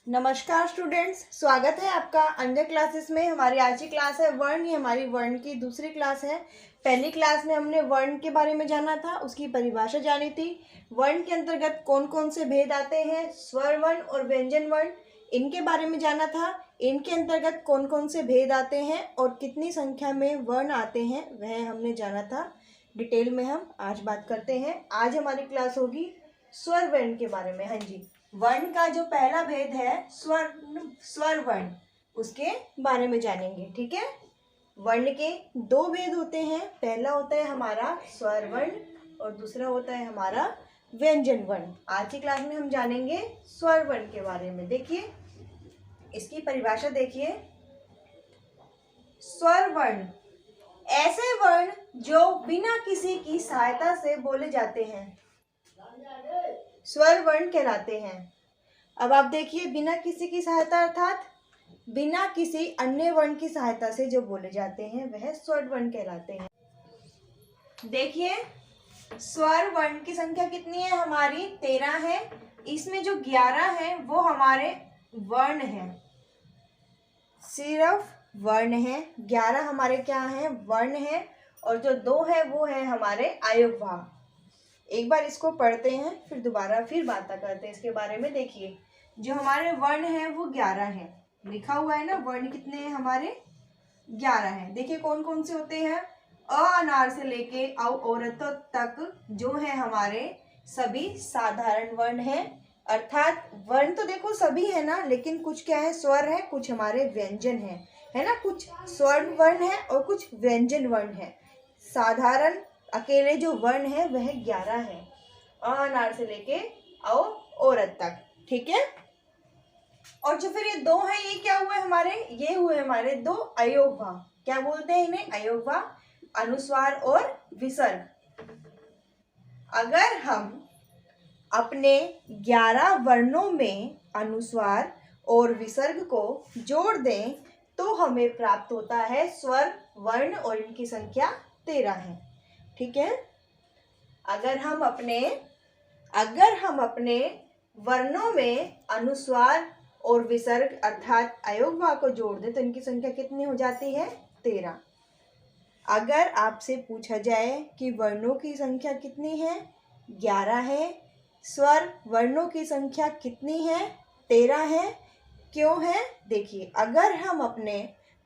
नमस्कार स्टूडेंट्स, स्वागत है आपका अंडर क्लासेस में। हमारी आज की क्लास है वर्ण। ये हमारी वर्ण की दूसरी क्लास है। पहली क्लास में हमने वर्ण के बारे में जाना था, उसकी परिभाषा जानी थी। वर्ण के अंतर्गत कौन कौन से भेद आते हैं, स्वर वर्ण और व्यंजन वर्ण, इनके बारे में जाना था। इनके अंतर्गत कौन कौन से भेद आते हैं और कितनी संख्या में वर्ण आते हैं वह हमने जाना था। डिटेल में हम आज बात करते हैं। आज हमारी क्लास होगी स्वर वर्ण के बारे में। हाँ जी, वर्ण का जो पहला भेद है स्वर वर्ण, उसके बारे में जानेंगे। ठीक है, वर्ण के दो भेद होते हैं। पहला होता है हमारा स्वर वर्ण और दूसरा होता है हमारा व्यंजन वर्ण। आज की क्लास में हम जानेंगे स्वर वर्ण के बारे में। देखिए इसकी परिभाषा देखिए। स्वर वर्ण ऐसे वर्ण जो बिना किसी की सहायता से बोले जाते हैं, स्वर वर्ण कहलाते हैं। अब आप देखिए, बिना किसी की सहायता अर्थात बिना किसी अन्य वर्ण की सहायता से जो बोले जाते हैं वह स्वर वर्ण कहलाते हैं। देखिए स्वर वर्ण की संख्या कितनी है, हमारी 13 है। इसमें जो 11 है वो हमारे वर्ण हैं, सिर्फ वर्ण है। 11 हमारे क्या हैं, वर्ण है। और जो 2 है वो है हमारे अयोगवाह। एक बार इसको पढ़ते हैं फिर दोबारा बात करते हैं इसके बारे में। देखिए जो हमारे वर्ण हैं वो 11 हैं, लिखा हुआ है ना। वर्ण कितने हैं हमारे, 11 हैं। देखिए कौन कौन से होते हैं। अ अनार से लेके औ औरतों तक जो है हमारे सभी साधारण वर्ण हैं। अर्थात वर्ण तो देखो सभी है ना, लेकिन कुछ क्या है, स्वर है, कुछ हमारे व्यंजन है ना। कुछ स्वर्ण वर्ण है और कुछ व्यंजन वर्ण है। साधारण अकेले जो वर्ण है वह 11 है, अ अनार से लेके औ औरत तक। ठीक है, और जो फिर ये 2 है, ये क्या हुए हमारे, ये हुए हमारे 2 अयोगवाह। क्या बोलते हैं इन्हें, अयोगवाह, अनुस्वार और विसर्ग। अगर हम अपने 11 वर्णों में अनुस्वार और विसर्ग को जोड़ दें तो हमें प्राप्त होता है स्वर वर्ण और इनकी संख्या 13 है। ठीक है, अगर हम अपने वर्णों में अनुस्वार और विसर्ग अर्थात अयोगवाह को जोड़ दें तो इनकी संख्या कितनी हो जाती है, 13। अगर आपसे पूछा जाए कि वर्णों की संख्या कितनी है, 11 है। स्वर वर्णों की संख्या कितनी है, 13 है। क्यों है, देखिए अगर हम अपने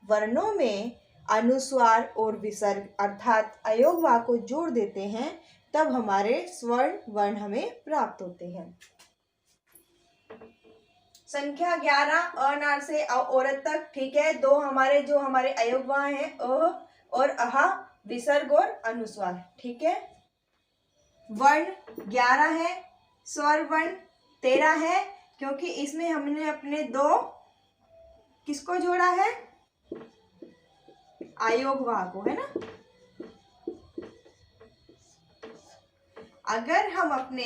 वर्णों में अनुस्वार और विसर्ग अर्थात अयोगवाह को जोड़ देते हैं तब हमारे स्वर्ण वर्ण हमें प्राप्त होते हैं। संख्या 11 अनार से औरत तक। ठीक है, 2 हमारे जो हमारे अयोगवाह हैं, अ और अहा, विसर्ग और अनुस्वार। ठीक है, वर्ण 11 है, स्वर वर्ण 13 है, क्योंकि इसमें हमने अपने 2 किसको जोड़ा है, अयोगवाह को, है ना। अगर हम अपने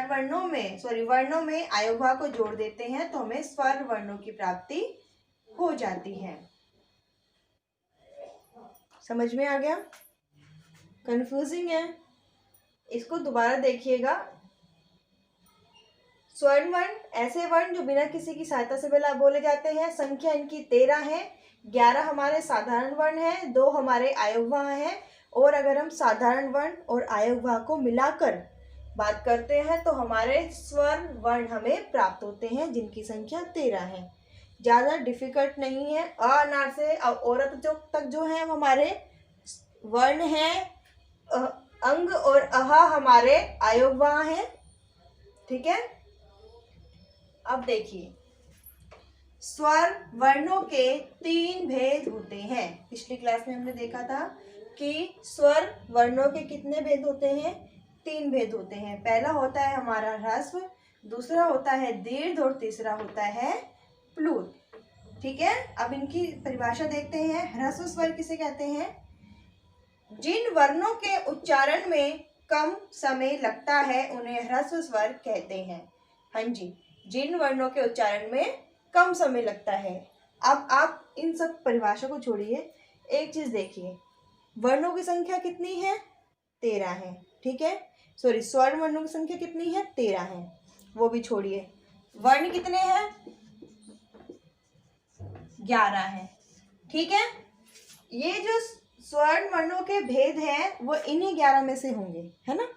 वर्णों में अयोगवाह को जोड़ देते हैं तो हमें स्वर वर्णों की प्राप्ति हो जाती है। समझ में आ गया, कंफ्यूजिंग है, इसको दोबारा देखिएगा। स्वर्ण वर्ण ऐसे वर्ण जो बिना किसी की सहायता से बोले जाते हैं। संख्या इनकी 13 है। 11 हमारे साधारण वर्ण है, 2 हमारे अयोगवाह हैं। और अगर हम साधारण वर्ण और अयोगवाह को मिलाकर बात करते हैं तो हमारे स्वर वर्ण हमें प्राप्त होते हैं जिनकी संख्या 13 है। ज़्यादा डिफिकल्ट नहीं है। अ अनार से औरत तक जो है हमारे वर्ण हैं, अंग और अहा हमारे अयोगवाह हैं। ठीक है, अब देखिए स्वर वर्णों के 3 भेद होते हैं। पिछली क्लास में हमने देखा था कि स्वर वर्णों के कितने भेद होते हैं, 3 भेद होते हैं। पहला होता है हमारा ह्रस्व, दूसरा होता है दीर्घ और तीसरा होता है प्लुत। ठीक है, अब इनकी परिभाषा देखते हैं। ह्रस्व स्वर किसे कहते हैं, जिन वर्णों के उच्चारण में कम समय लगता है उन्हें ह्रस्व स्वर कहते हैं। हाँ जी, जिन वर्णों के उच्चारण में कम समय लगता है। अब आप इन सब परिभाषा को छोड़िए, एक चीज देखिए, वर्णों की संख्या कितनी है, 13 है। ठीक है, स्वर्ण वर्णों की संख्या कितनी है, 13 है, वो भी छोड़िए। वर्ण कितने हैं, 11 हैं। ठीक है, ये जो स्वर्ण वर्णों के भेद हैं वो इन्हीं 11 में से होंगे, है ना।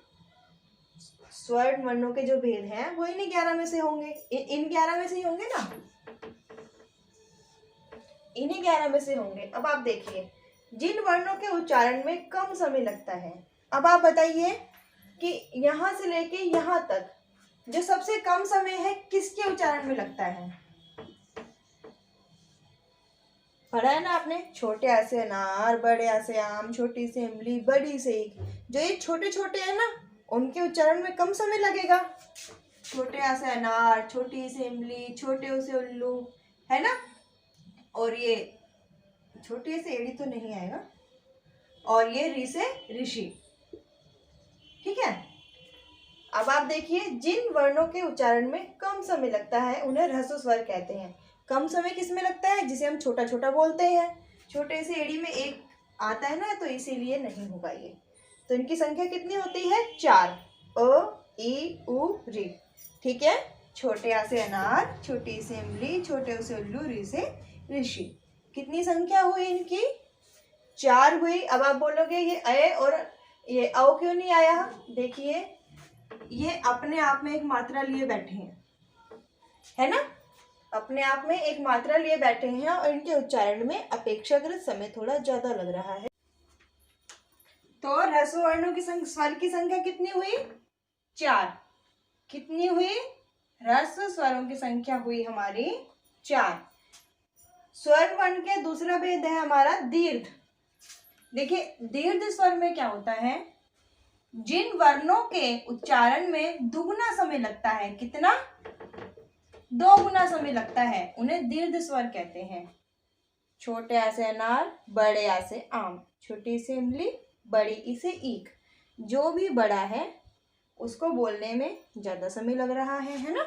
स्वर्ण वर्णों के जो भेद हैं वो इन्हीं 11 में से होंगे, इन 11 में से ही होंगे ना, इन्हीं 11 में से होंगे। अब आप देखिए, जिन वर्णों के उच्चारण में कम समय लगता है, अब आप बताइए कि यहाँ से लेके यहाँ तक जो सबसे कम समय है किसके उच्चारण में लगता है। पढ़ा है ना आपने, छोटे आ से अनार, बड़े आ से आम, छोटी से इमली, बड़ी से ईख। जो ये छोटे छोटे हैं ना, उनके उच्चारण में कम समय लगेगा। छोटे आ से अनार, छोटी से इमली, छोटे ऊ से उल्लू, है ना। और ये छोटे से एड़ी तो नहीं आएगा, और ये री से ऋषि। ठीक है, अब आप देखिए, जिन वर्णों के उच्चारण में कम समय लगता है उन्हें ह्रस्व स्वर कहते हैं। कम समय किस में लगता है, जिसे हम छोटा छोटा बोलते हैं। छोटे से एड़ी में एक आता है ना, तो इसीलिए नहीं होगा ये। तो इनकी संख्या कितनी होती है, 4। अ, ई, उ, री। ठीक है, छोटे आ से अनार, छोटी से इमली, छोटे ऊ से उल्लू, री से ऋषि। कितनी संख्या हुई इनकी, 4 हुई। अब आप बोलोगे ये अ और ये औ क्यों नहीं आया। देखिए, ये अपने आप में एक मात्रा लिए बैठे हैं, है ना, अपने आप में एक मात्रा लिए बैठे हैं, और इनके उच्चारण में अपेक्षाकृत समय थोड़ा ज्यादा लग रहा है। तो ह्रस्व वर्णों की स्वर की संख्या कितनी हुई, 4। कितनी हुई, ह्रस्व स्वरों की संख्या हुई हमारी 4। स्वर वर्ण के दूसरा भेद है हमारा दीर्घ। देखिए, दीर्घ स्वर में क्या होता है, जिन वर्णों के उच्चारण में दुगुना समय लगता है, कितना, 2 गुना समय लगता है, उन्हें दीर्घ स्वर कहते हैं। छोटे आ से अनार, बड़े आ से आम, छोटी से इमली, बड़ी ई से ईख। जो भी बड़ा है उसको बोलने में ज्यादा समय लग रहा है ना,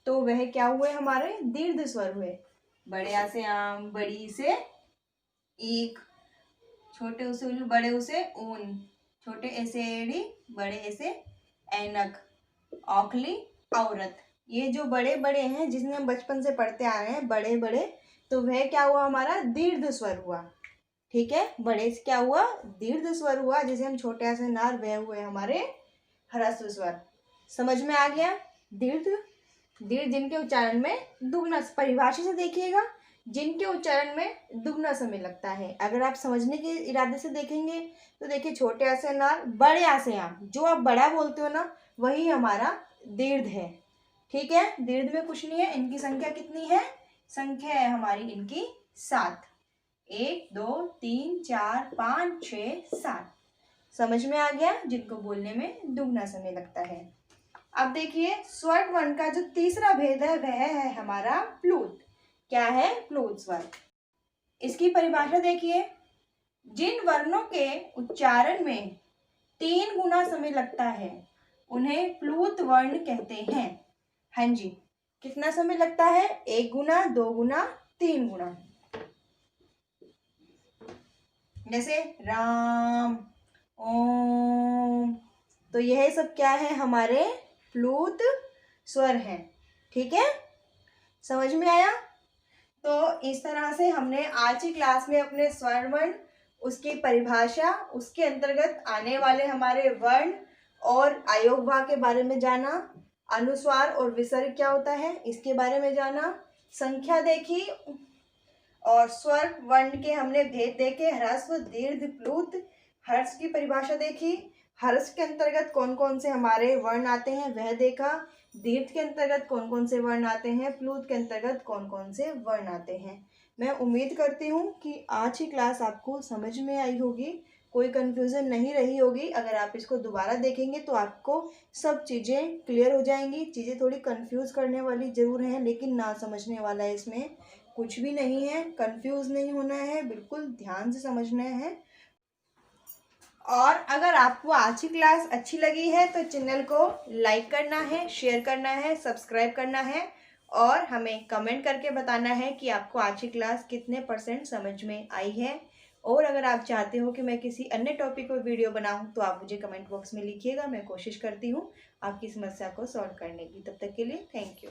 तो वह क्या हुए, हमारे दीर्घ स्वर हुए। बड़े आ से आम, बड़ी ई से ईख, छोटे ऊ से उल्लू, बड़े ऊ से ऊन, छोटे ए से एड़ी, बड़े ए से ऐनक, औखली, औरत। ये जो बड़े बड़े हैं, जिसमें हम बचपन से पढ़ते आ रहे हैं, बड़े बड़े, तो वह क्या हुआ, हमारा दीर्घ स्वर हुआ। ठीक है, बड़े से क्या हुआ, दीर्घ स्वर हुआ। जैसे हम छोटे से नार, वह हुए हमारे ह्रस्व स्वर। समझ में आ गया। दीर्घ, दीर्घ जिनके उच्चारण में दुगना, परिभाषा से देखिएगा, जिनके उच्चारण में दुगना समय लगता है। अगर आप समझने के इरादे से देखेंगे तो देखिए, छोटे आ से अनार, बड़े आ से आम, जो आप बड़ा बोलते हो ना, वही हमारा दीर्घ है। ठीक है, दीर्घ में कुछ नहीं है। इनकी संख्या कितनी है, संख्या है हमारी इनकी 7। 1, 2, 3, 4, 5, 6, 7। समझ में आ गया, जिनको बोलने में दुगना समय लगता है। अब देखिए, स्वर वर्ण का जो तीसरा भेद है वह है हमारा प्लूत। क्या है, प्लूत स्वर। इसकी परिभाषा देखिए, जिन वर्णों के उच्चारण में 3 गुना समय लगता है उन्हें प्लूत वर्ण कहते हैं। हाँ जी, कितना समय लगता है, 1 गुना, 2 गुना, 3 गुना। जैसे राम, ओम, तो यह सब क्या है, हमारे प्लूत स्वर हैं। ठीक है, समझ में आया। तो इस तरह से हमने आज की क्लास में अपने स्वर वर्ण, उसकी परिभाषा, उसके अंतर्गत आने वाले हमारे वर्ण और अयोगवा के बारे में जाना, अनुस्वार और विसर्ग क्या होता है इसके बारे में जाना, संख्या देखी, और स्वर वर्ण के हमने भेद देखे, ह्रस्व, दीर्घ, प्लूत। हर्ष की परिभाषा देखी, हर्ष के अंतर्गत कौन कौन से हमारे वर्ण आते हैं वह देखा, दीर्घ के अंतर्गत कौन कौन से वर्ण आते हैं, प्लूत के अंतर्गत कौन कौन से वर्ण आते हैं। मैं उम्मीद करती हूँ कि आज की क्लास आपको समझ में आई होगी, कोई कन्फ्यूज़न नहीं रही होगी। अगर आप इसको दोबारा देखेंगे तो आपको सब चीज़ें क्लियर हो जाएंगी। चीज़ें थोड़ी कंफ्यूज करने वाली ज़रूर हैं, लेकिन ना समझने वाला है इसमें कुछ भी नहीं है। कंफ्यूज नहीं होना है, बिल्कुल ध्यान से समझना है। और अगर आपको आज की क्लास अच्छी लगी है तो चैनल को लाइक करना है, शेयर करना है, सब्सक्राइब करना है, और हमें कमेंट करके बताना है कि आपको आज की क्लास कितने % समझ में आई है। और अगर आप चाहते हो कि मैं किसी अन्य टॉपिक पर वीडियो बनाऊं तो आप मुझे कमेंट बॉक्स में लिखिएगा। मैं कोशिश करती हूँ आपकी समस्या को सॉल्व करने की। तब तक के लिए थैंक यू।